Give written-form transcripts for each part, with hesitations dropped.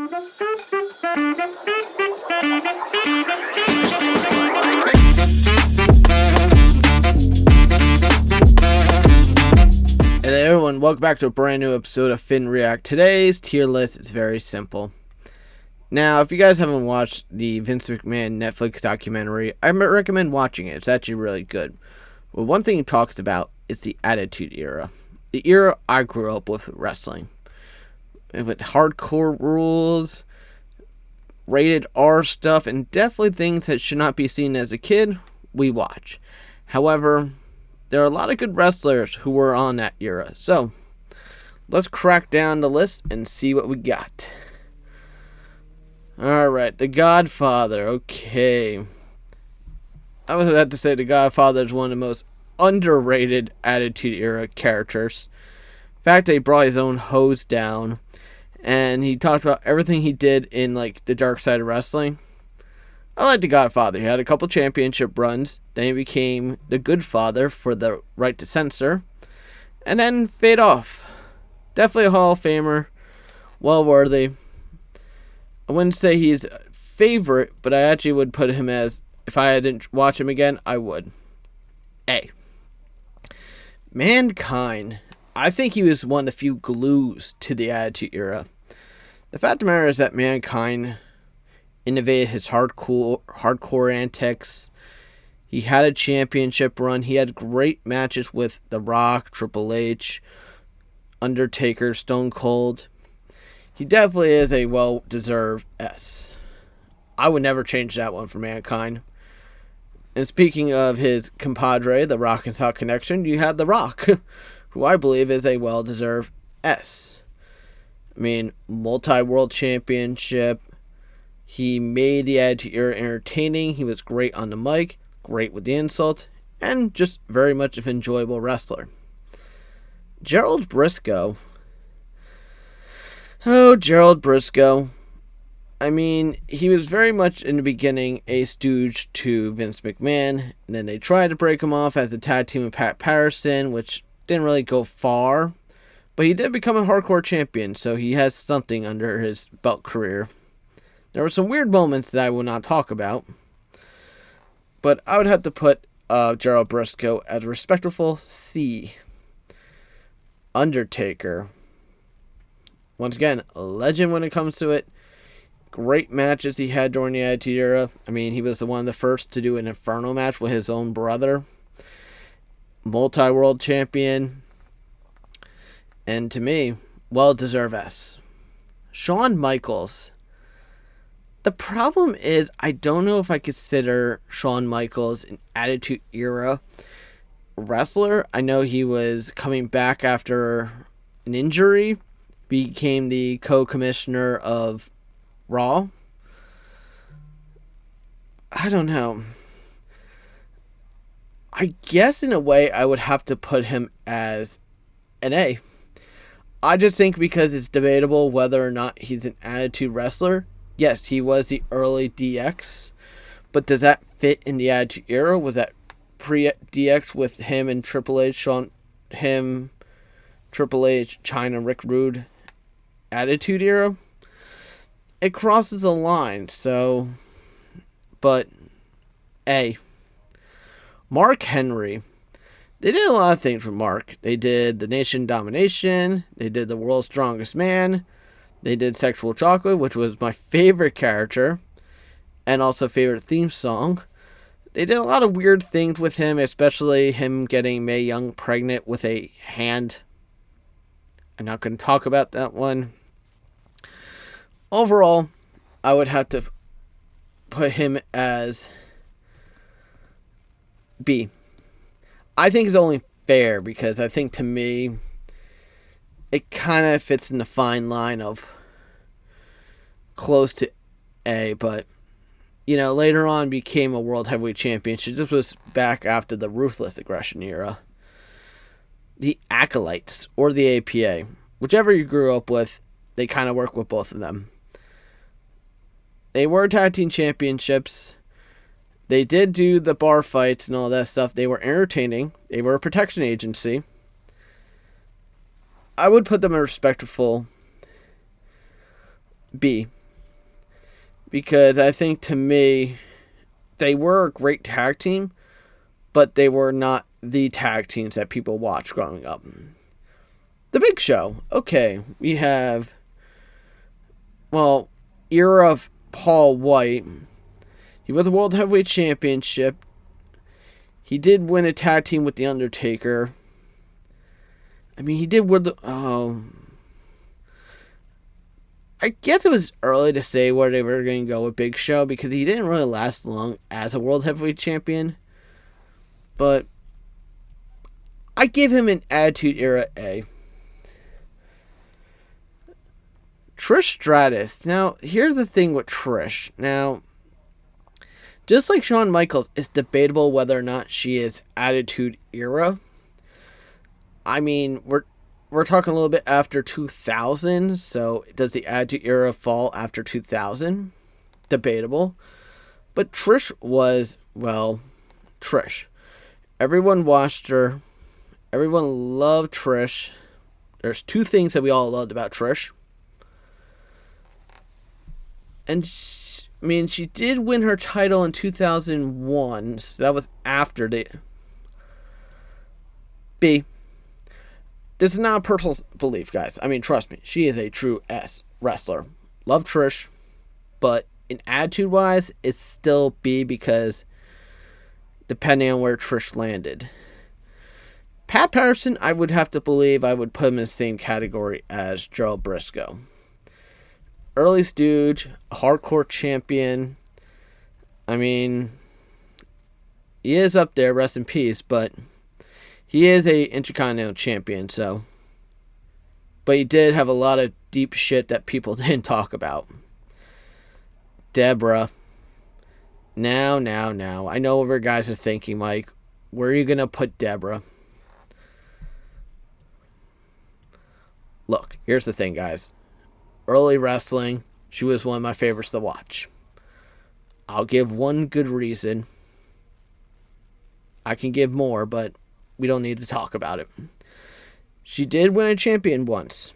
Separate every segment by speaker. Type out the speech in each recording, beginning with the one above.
Speaker 1: Hello everyone, welcome back to a brand new episode of Finn React. Today's tier list is very simple. Now, if you guys haven't watched the Vince McMahon Netflix documentary, I recommend watching it. It's actually really good. Well, one thing it talks about is the Attitude Era. The era I grew up with wrestling. With hardcore rules, rated R stuff, and definitely things that should not be seen as a kid, we watch. However, there are a lot of good wrestlers who were on that era. So, let's crack down the list and see what we got. Alright, The Godfather. Okay. I was about to say The Godfather is one of the most underrated Attitude Era characters. In fact, he brought his own hose down. And he talks about everything he did in like the dark side of wrestling. I like The Godfather. He had a couple championship runs. Then he became the Good Father for the Right to Censor. And then fade off. Definitely a Hall of Famer. Well worthy. I wouldn't say he's a favorite, but I actually would put him as, if I didn't watch him again, I would. A. Mankind. I think he was one of the few glues to the Attitude Era. The fact of the matter is that Mankind innovated his hardcore antics. He had a championship run. He had great matches with The Rock, Triple H, Undertaker, Stone Cold. He definitely is a well-deserved S. I would never change that one for Mankind. And speaking of his compadre, the Rock and Sock Connection, you had The Rock, who I believe is a well-deserved S. I mean, multi-world championship. He made the Attitude Era entertaining. He was great on the mic, great with the insult, and just very much an enjoyable wrestler. Gerald Briscoe. Oh, Gerald Briscoe. I mean, he was very much in the beginning a stooge to Vince McMahon, and then they tried to break him off as a tag team with Pat Patterson, which didn't really go far. But he did become a hardcore champion, so he has something under his belt career. There were some weird moments that I will not talk about. But I would have to put Gerald Briscoe as a respectable C. Undertaker. Once again, a legend when it comes to it. Great matches he had during the Attitude Era. I mean, he was one of the first to do an Inferno match with his own brother. Multi-world champion. And to me, well-deserved S. Shawn Michaels. The problem is, I don't know if I consider Shawn Michaels an Attitude Era wrestler. I know he was coming back after an injury. Became the co-commissioner of Raw. I don't know. I guess in a way I would have to put him as an A. I just think because it's debatable whether or not he's an Attitude wrestler. Yes, he was the early DX, but does that fit in the Attitude Era? Was that pre-DX with him and Triple H, Triple H, Chyna, Rick Rude Attitude Era? It crosses a line, so, but A. Mark Henry. They did a lot of things with Mark. They did The Nation Domination. They did The World's Strongest Man. They did Sexual Chocolate, which was my favorite character. And also favorite theme song. They did a lot of weird things with him, especially him getting Mae Young pregnant with a hand. I'm not going to talk about that one. Overall, I would have to put him as B. I think it's only fair because I think to me it kind of fits in the fine line of close to A, but you know, later on became a World Heavyweight Championship. This was back after the Ruthless Aggression era. The Acolytes or the APA, whichever you grew up with, they kind of work with both of them. They were tag team championships. They did do the bar fights and all that stuff. They were entertaining. They were a protection agency. I would put them a respectful B. because I think, to me, they were a great tag team, but they were not the tag teams that people watched growing up. The Big Show. Okay, we have, era of Paul White. He was a World Heavyweight Championship. He did win a tag team with The Undertaker. I mean, he did win the... I guess it was early to say where they were going to go with Big Show, because he didn't really last long as a World Heavyweight Champion. But I give him an Attitude Era A. Trish Stratus. Now, here's the thing with Trish. Now, just like Shawn Michaels, it's debatable whether or not she is Attitude Era. I mean, we're talking a little bit after 2000, so does the Attitude Era fall after 2000? Debatable. But Trish was, Trish. Everyone watched her. Everyone loved Trish. There's two things that we all loved about Trish. And, she did win her title in 2001, so that was after the... B. This is not a personal belief, guys. I mean, trust me, she is a true S wrestler. Love Trish, but in attitude-wise, it's still B, because depending on where Trish landed. Pat Patterson, I would have to believe I would put him in the same category as Gerald Briscoe. Early stooge, hardcore champion. I mean, he is up there, rest in peace, but he is a Intercontinental Champion, so. But he did have a lot of deep shit that people didn't talk about. Deborah. Now. I know what you guys are thinking, Mike. Where are you going to put Deborah? Look, here's the thing, guys. Early wrestling, she was one of my favorites to watch. I'll give one good reason. I can give more, but we don't need to talk about it. She did win a champion once.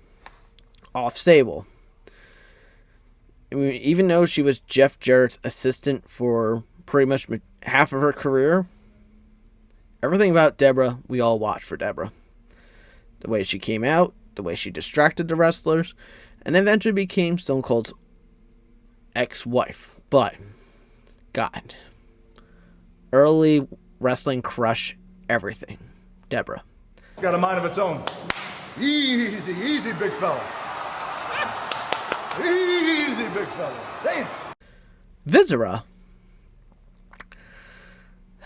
Speaker 1: Off Sable. I mean, even though she was Jeff Jarrett's assistant for pretty much half of her career, everything about Deborah, we all watched for Deborah. The way she came out, the way she distracted the wrestlers, and eventually became Stone Cold's ex-wife. But, God, early wrestling crush, everything. Deborah.
Speaker 2: It's got a mind of its own. Easy, big fella. Easy, big fella. Damn.
Speaker 1: Viscera.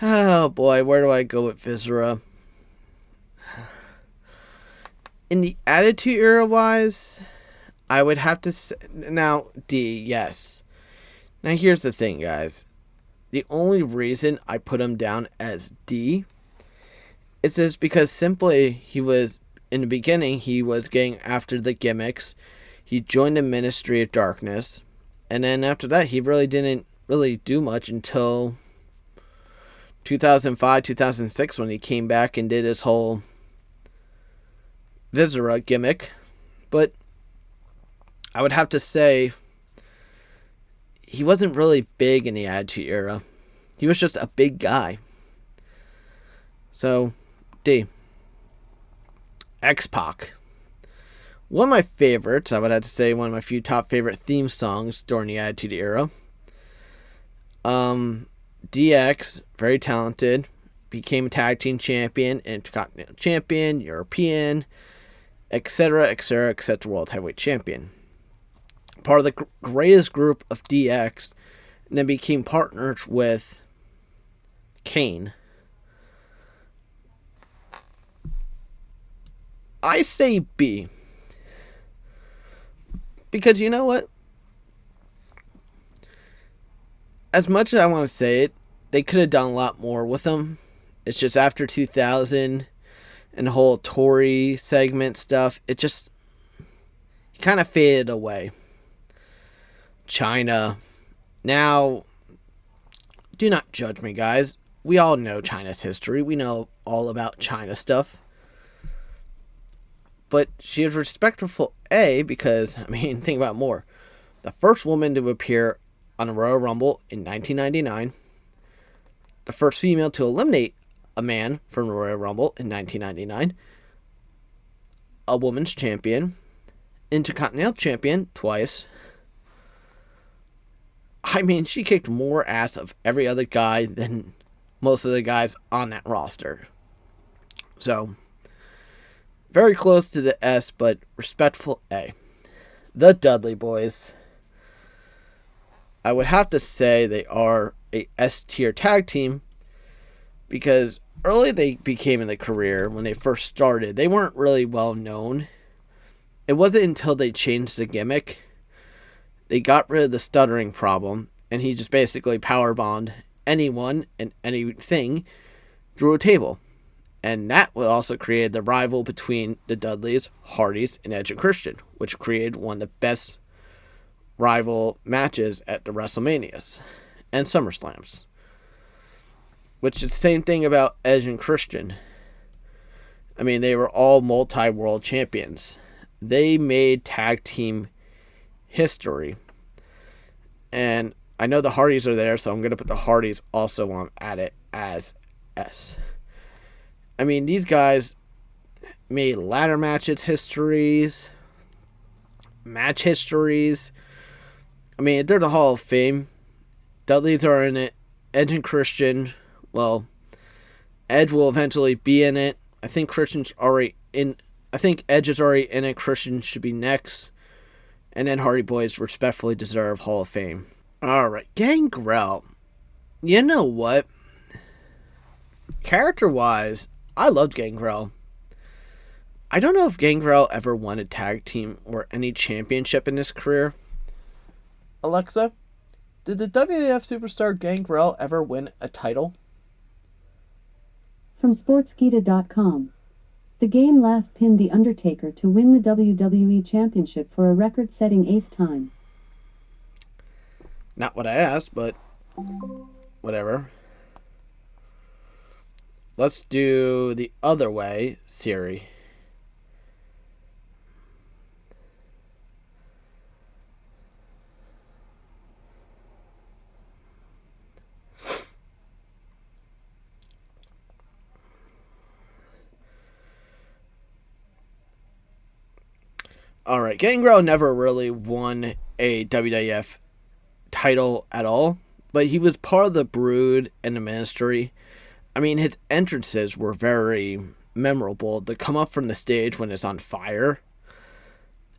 Speaker 1: Oh boy, where do I go with Viscera? In the Attitude Era wise, I would have to say, now, D, yes. Now here's the thing, guys. The only reason I put him down as D is just because simply he was, in the beginning, he was getting after the gimmicks. He joined the Ministry of Darkness. And then after that, he really didn't really do much until 2005, 2006, when he came back and did his whole Viscera gimmick. But I would have to say he wasn't really big in the Attitude Era. He was just a big guy. So, D. X-Pac. One of my favorites, I would have to say one of my few top favorite theme songs during the Attitude Era. DX, very talented, became a tag team champion, Intercontinental Champion, European, etc., World Heavyweight Champion. Part of the greatest group of DX, and then became partners with Kane. I say B. Because you know what? As much as I want to say it, they could have done a lot more with him. It's just after 2000 and the whole Tory segment stuff, it just kind of faded away. China. Now, do not judge me, guys. We all know China's history. We know all about China stuff. But she is respectful, A, because, I mean, think about it more. The first woman to appear on a Royal Rumble in 1999, the first female to eliminate a man from the Royal Rumble in 1999, a women's champion, Intercontinental champion twice. I mean, she kicked more ass of every other guy than most of the guys on that roster. So, very close to the S, but respectful A. The Dudley Boys. I would have to say they are a S tier tag team because early they became in the career, when they first started, they weren't really well known. It wasn't until they changed the gimmick, they got rid of the stuttering problem, and he just basically powerbombed anyone and anything through a table. And that would also create the rival between the Dudleys, Hardys, and Edge and Christian, which created one of the best rival matches at the WrestleManias and SummerSlams. Which is the same thing about Edge and Christian. I mean, they were all multi-world champions. They made tag team history. And I know the Hardys are there, so I'm going to put the Hardys also on at it as S. I mean, these guys made ladder matches histories, match histories. I mean, they're the Hall of Fame. Dudleys are in it. Edge and Christian, well, Edge will eventually be in it. I think Christian's already in. I think Edge is already in it. Christian should be next. And then Hardy Boys respectfully deserve Hall of Fame. Alright, Gangrel. You know what? Character-wise, I loved Gangrel. I don't know if Gangrel ever won a tag team or any championship in his career. Alexa, did the WWF superstar Gangrel ever win a title?
Speaker 3: From Sportskeeda.com. The Game last pinned The Undertaker to win the WWE Championship for a record-setting 8th time.
Speaker 1: Not what I asked, but whatever. Let's do the other way, Siri. Alright, Gangrel never really won a WWF title at all, but he was part of the Brood and the Ministry. I mean, his entrances were very memorable. To come up from the stage when it's on fire,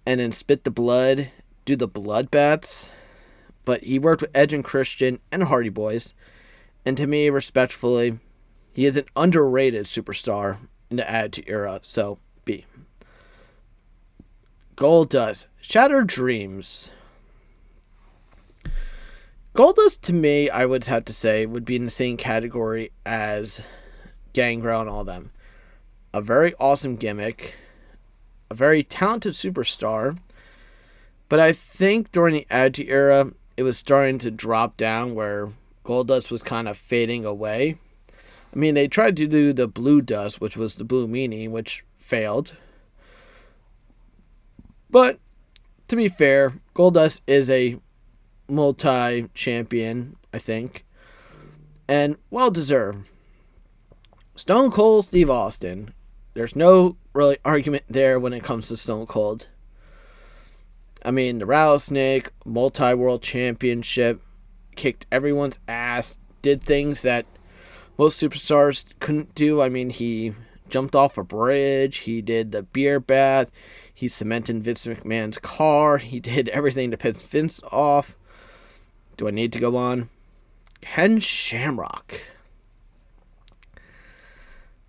Speaker 1: and then spit the blood, do the bloodbaths. But he worked with Edge and Christian and Hardy Boys, and to me, respectfully, he is an underrated superstar in the Attitude Era, so B. Goldust, Shattered Dreams. Goldust, to me, I would have to say, would be in the same category as Gangrel and all them. A very awesome gimmick, a very talented superstar, but I think during the Attitude Era, it was starting to drop down where Goldust was kind of fading away. I mean, they tried to do the Blue Dust, which was the Blue Meanie, which failed. But, to be fair, Goldust is a multi-champion, I think. And well-deserved. Stone Cold Steve Austin. There's no really argument there when it comes to Stone Cold. I mean, the Rattlesnake, multi-world championship, kicked everyone's ass, did things that most superstars couldn't do. I mean, he jumped off a bridge, he did the beer bath, he cemented Vince McMahon's car, he did everything to piss Vince off. Do I need to go on? Ken Shamrock.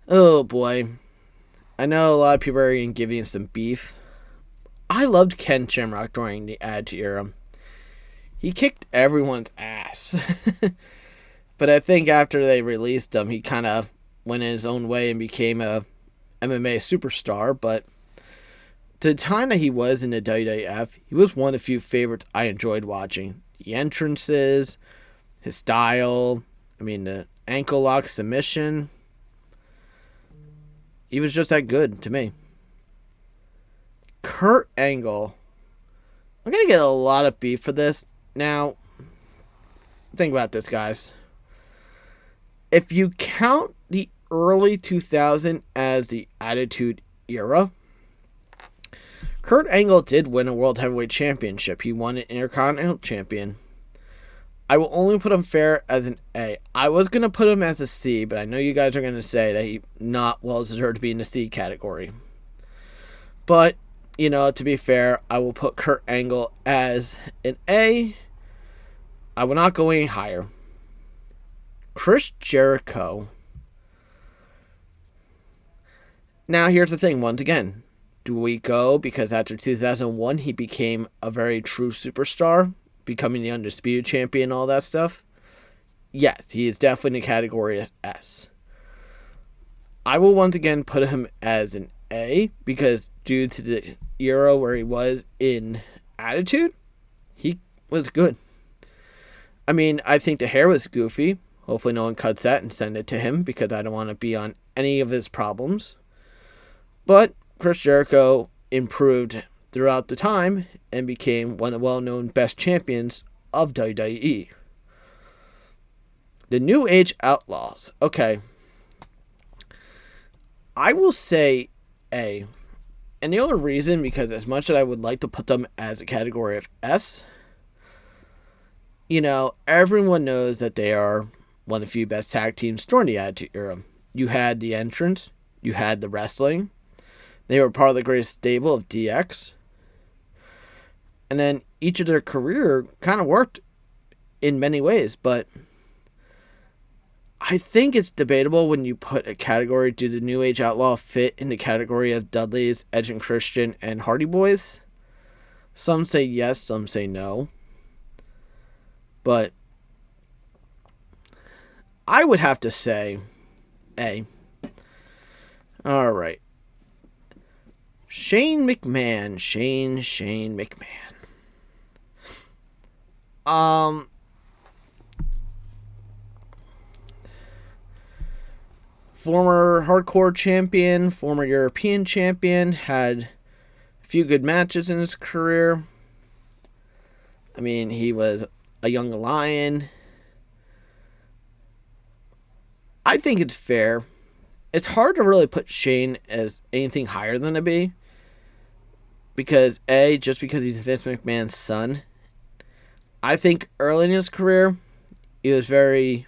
Speaker 1: Oh boy. I know a lot of people are going to give you some beef. I loved Ken Shamrock during the Attitude Era. He kicked everyone's ass. But I think after they released him, he kind of went in his own way and became a MMA superstar. But to the time that he was in the WWF, he was one of the few favorites I enjoyed watching. The entrances, his style, I mean, the ankle lock submission. He was just that good to me. Kurt Angle. I'm going to get a lot of beef for this. Now, think about this, guys. If you count the early 2000 as the Attitude Era, Kurt Angle did win a World Heavyweight Championship. He won an Intercontinental Champion. I will only put him fair as an A. I was going to put him as a C, but I know you guys are going to say that he's not well deserved to be in the C category. But, to be fair, I will put Kurt Angle as an A. I will not go any higher. Chris Jericho. Now, here's the thing, once again. Do we go because after 2001, he became a very true superstar, becoming the Undisputed Champion and all that stuff? Yes, he is definitely in the category of S. I will once again put him as an A because due to the era where he was in Attitude, he was good. I mean, I think the hair was goofy. Hopefully no one cuts that and send it to him because I don't want to be on any of his problems. But Chris Jericho improved throughout the time and became one of the well-known best champions of WWE. The New Age Outlaws. Okay. I will say A. And the only reason, because as much as I would like to put them as a category of S, everyone knows that they are one of the few best tag teams during the Attitude Era. You had the entrance, you had the wrestling, they were part of the greatest stable of DX, and then each of their career kind of worked in many ways, but I think it's debatable when you put a category, do the New Age Outlaw fit in the category of Dudley's, Edge and Christian, and Hardy Boys? Some say yes, some say no. But I would have to say A. Alright. Shane McMahon. Shane McMahon. Former hardcore champion, former European champion, had a few good matches in his career. I mean, he was a young lion. I think it's fair. It's hard to really put Shane as anything higher than a B. Because A, just because he's Vince McMahon's son. I think early in his career, he was very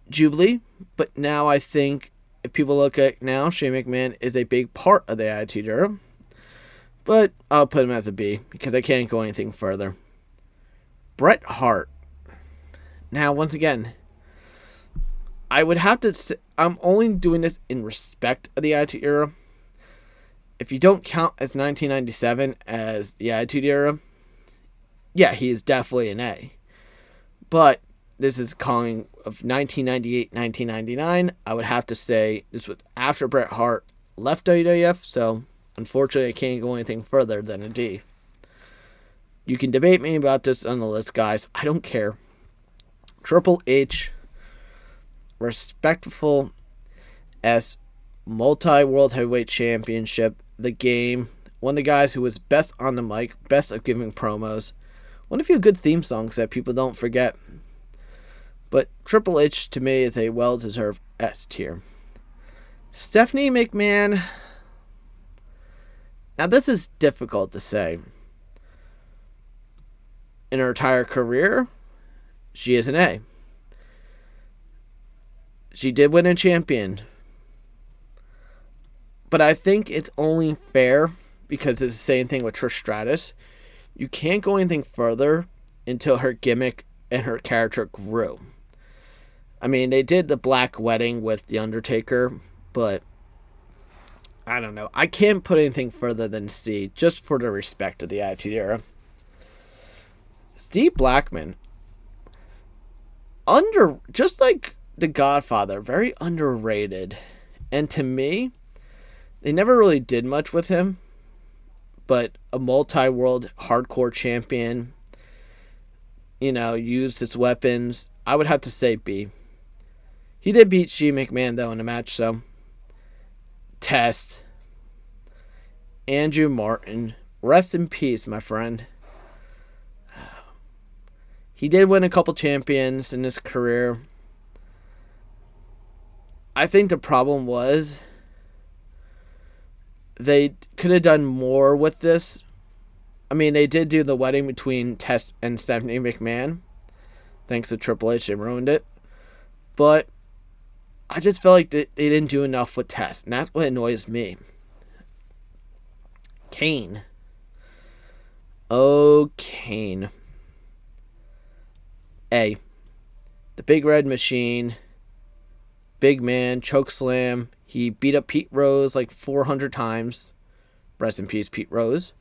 Speaker 1: Jubilee, but now I think if people look at it now, Shane McMahon is a big part of the Attitude Era. But I'll put him as a B because I can't go anything further. Bret Hart. Now, once again, I would have to say, I'm only doing this in respect of the Attitude Era. If you don't count as 1997 as the Attitude Era, yeah, he is definitely an A. But this is calling of 1998, 1999. I would have to say this was after Bret Hart left WWF, so unfortunately I can't go anything further than a D. You can debate me about this on the list, guys. I don't care. Triple H, respectful S, multi-world heavyweight championship, the game, one of the guys who was best on the mic, best at giving promos, one of a few good theme songs that people don't forget. But Triple H, to me, is a well-deserved S tier. Stephanie McMahon. Now, this is difficult to say. In her entire career, she is an A. She did win a champion. But I think it's only fair, because it's the same thing with Trish Stratus. You can't go anything further until her gimmick and her character grew. I mean, they did the Black Wedding with The Undertaker, but I don't know. I can't put anything further than C, just for the respect of the Attitude Era. Steve Blackman, just like The Godfather, very underrated. And to me, they never really did much with him, but a multi-world hardcore champion, used his weapons. I would have to say B. He did beat Shane McMahon, though, in a match, so. Test. Andrew Martin. Rest in peace, my friend. He did win a couple champions in his career. I think the problem was they could have done more with this. I mean, they did do the wedding between Tess and Stephanie McMahon. Thanks to Triple H, they ruined it. But I just felt like they didn't do enough with Tess, and that's what annoys me. Kane. Oh, Kane. A. The Big Red Machine. Big man, chokeslam. He beat up Pete Rose like 400 times. Rest in peace, Pete Rose.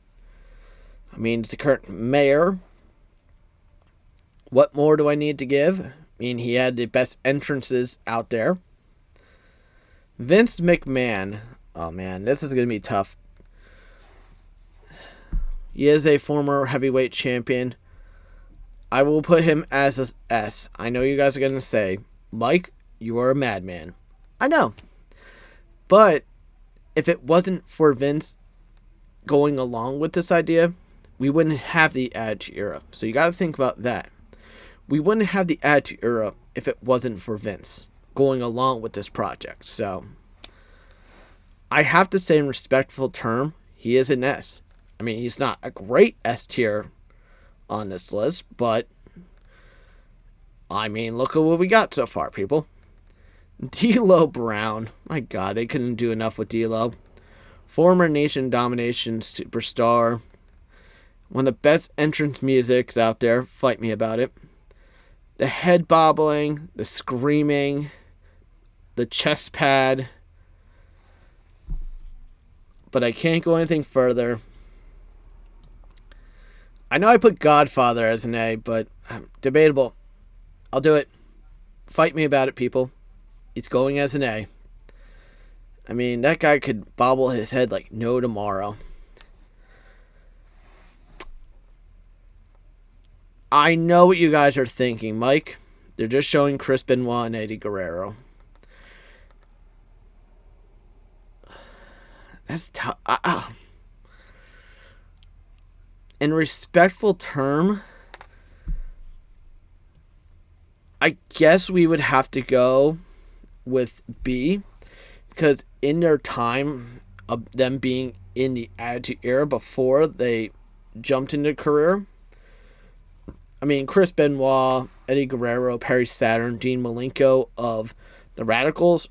Speaker 1: I mean, it's the current mayor. What more do I need to give? I mean, he had the best entrances out there. Vince McMahon. Oh, man, this is going to be tough. He is a former heavyweight champion. I will put him as a S. I know you guys are going to say, Mike, you are a madman. I know. But if it wasn't for Vince going along with this idea, we wouldn't have the Attitude Era. So you got to think about that. We wouldn't have the Attitude Era if it wasn't for Vince going along with this project. So I have to say, in respectful term, he is an S. I mean, he's not a great S tier on this list, but I mean, look at what we got so far, people. D'Lo Brown. My God, they couldn't do enough with D'Lo. Former Nation Domination superstar. One of the best entrance musics out there. Fight me about it. The head bobbling, the screaming, the chest pad. But I can't go anything further. I know I put Godfather as an A, but debatable. I'll do it. Fight me about it, people. It's going as an A. I mean, that guy could bobble his head like no tomorrow. I know what you guys are thinking, Mike. They're just showing Chris Benoit and Eddie Guerrero. That's tough. In respectful term, I guess we would have to go with B, because in their time of them being in the Attitude Era before they jumped into career, I mean, Chris Benoit, Eddie Guerrero, Perry Saturn, Dean Malenko of the Radicals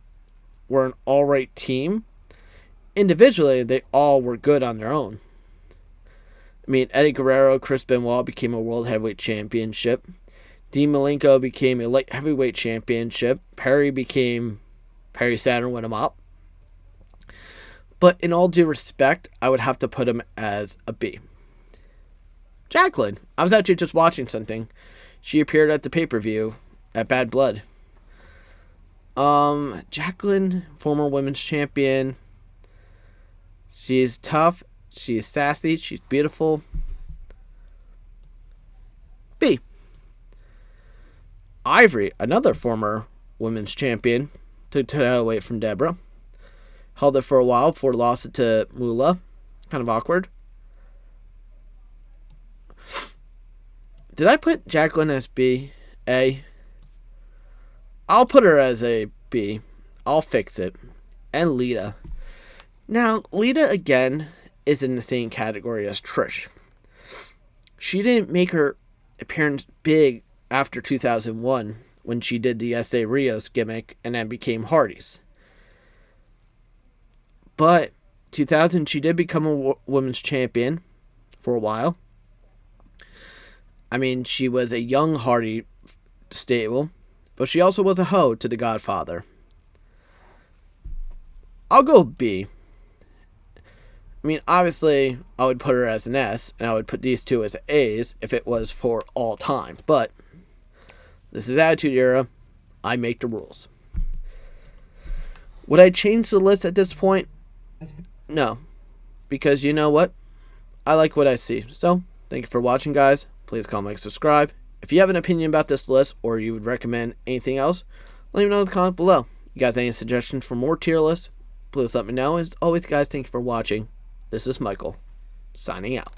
Speaker 1: were an all-right team. Individually, they all were good on their own. I mean, Eddie Guerrero, Chris Benoit became a World Heavyweight Championship. Dean Malenko became a Light Heavyweight Championship. Perry Saturn went him up. But in all due respect, I would have to put him as a B. Jacqueline. I was actually just watching something. She appeared at the pay-per-view at Bad Blood. Jacqueline, former women's champion. She's tough. She's sassy. She's beautiful. B. Ivory, another former women's champion, took the title away from Deborah. Held it for a while before lost it to Moolah. Kind of awkward. Did I put Jacqueline as B? A? I'll put her as a B. I'll fix it. And Lita. Now, Lita, again, is in the same category as Trish. She didn't make her appearance big after 2001 when she did the S.A. Rios gimmick and then became Hardy's. But 2000, she did become a women's champion for a while. I mean, she was a young Hardy stable, but she also was a hoe to the Godfather. I'll go B. I mean, obviously, I would put her as an S, and I would put these two as A's if it was for all time. But this is Attitude Era. I make the rules. Would I change the list at this point? No. Because you know what? I like what I see. So, thank you for watching, guys. Please comment, subscribe. If you have an opinion about this list, or you would recommend anything else, let me know in the comments below. You guys have any suggestions for more tier lists? Please let me know. As always, guys, thank you for watching. This is Michael, signing out.